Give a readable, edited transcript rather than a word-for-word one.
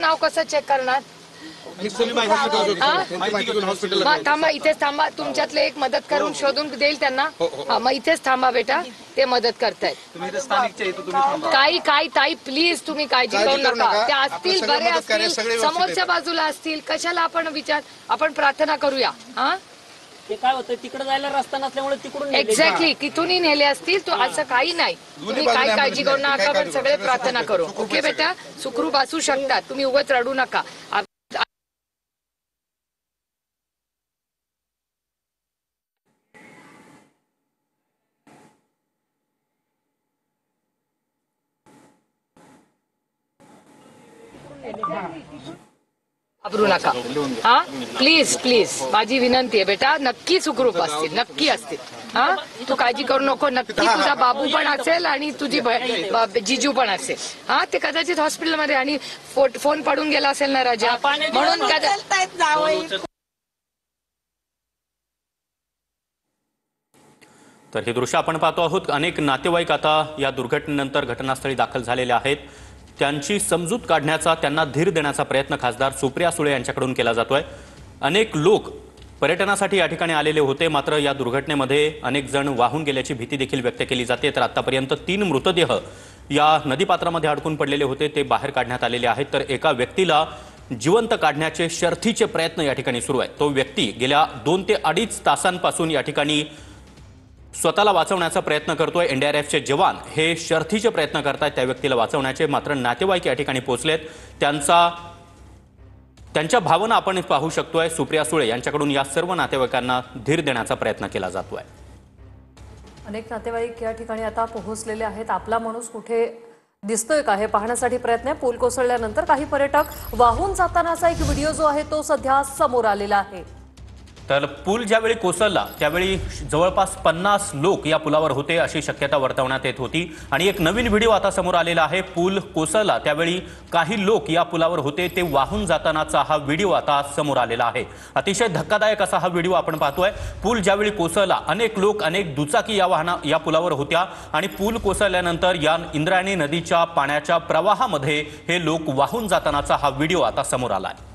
नाव कसं चेक करणार? थांबा इथेच थांबा, तुमच्यातले एक मदत करून शोधून देईल त्यांना. मग इथेच थांबा बेटा, ते मदत करतायत. काही काही ताई प्लीज तुम्ही काळजी करू नका. ते असतील बरे असतील, समोरच्या बाजूला असतील, कशाला आपण आपण प्रार्थना करूया. ते काय होतं, तिकडे जायला रस्ता नसल्यामुळे तिकडून एक्झॅक्टली तिथूनही नेले असतील. तो असं काही नाही, तुम्ही काही काळजी करू नका. पण सगळे प्रार्थना करू. ओके बेटा, सुखरूप असू शकतात, तुम्ही उगाच रडू नका. घाबरू नका. प्लीज प्लीज माझी विनंती आहे बेटा, नक्की सुखरूप असतील, नक्की असतील. तू काळजी करू नको. नक्की तुझा बाबू पण असेल आणि तुझी जिजू पण असेल. ते कदाचित हॉस्पिटलमध्ये आणि फोन पडून गेला असेल ना राजा, म्हणून तर हे दृश्य आपण पाहतो आहोत. अनेक नातेवाईक आता या दुर्घटनेनंतर घटनास्थळी दाखल झालेले आहेत. त्यांची समजूत काढण्याचा, त्यांना धीर देण्याचा प्रयत्न खासदार सुप्रिया सुळे यांच्याकडून केला जातोय. अनेक लोक पर्यटनासाठी या ठिकाणी आलेले होते, मात्र या दुर्घटनेमध्ये अनेक जण वाहून गेल्याची भीती देखील व्यक्त केली जाते. तर आतापर्यंत 3 मृतदेह या नदीपात्रामध्ये अडकून पडलेले होते, ते बाहेर काढण्यात आलेले आहेत. तर एका व्यक्तीला जिवंत काढण्याचे शर्थीचे प्रयत्न या ठिकाणी सुरू आहेत. तो व्यक्ती गेल्या 2 ते 2.5 तासांपासून या ठिकाणी स्वतःला वाचवण्याचा प्रयत्न करतोय. एनडीआरएफचे जवान हे शर्थीचे प्रयत्न करतायत त्या व्यक्तीला वाचवण्याचे. मात्र नातेवाईक या ठिकाणी पोहोचलेत. त्यांच्या भावना आपण पाहू शकतोय. सुप्रिया सुळे यांच्याकडून या सर्व नातेवाईकांना धीर देण्याचा प्रयत्न केला जातोय. अनेक नातेवाईक या ठिकाणी आता पोहोचलेले आहेत. आपला माणूस कुठे दिसतोय का हे पाहण्यासाठी प्रयत्न आहे. पूल कोसळल्यानंतर काही पर्यटक वाहून जातानाचा एक व्हिडिओ जो आहे तो सध्या समोर आलेला आहे. तर पूल ज्यावेळी कोसळला त्यावेळी जवळपास 50 लोक या पुलावर होते अशी शक्यता वर्तवण्यात येत होती. आणि एक नवीन व्हिडिओ आता समोर आलेला आहे. पूल कोसळला त्यावेळी काही लोक या पुलावर होते, ते वाहून जातानाचा हा व्हिडिओ आता समोर आलेला आहे. अतिशय धक्कादायक असा हा व्हिडिओ आपण पाहतोय. पूल ज्यावेळी कोसळला अनेक लोक, अनेक दुचाकी या पुलावर होत्या आणि पूल कोसळल्यानंतर या इंद्रायणी नदीच्या पाण्याच्या प्रवाहामध्ये हे लोक वाहून जातानाचा हा व्हिडिओ आता समोर आला आहे.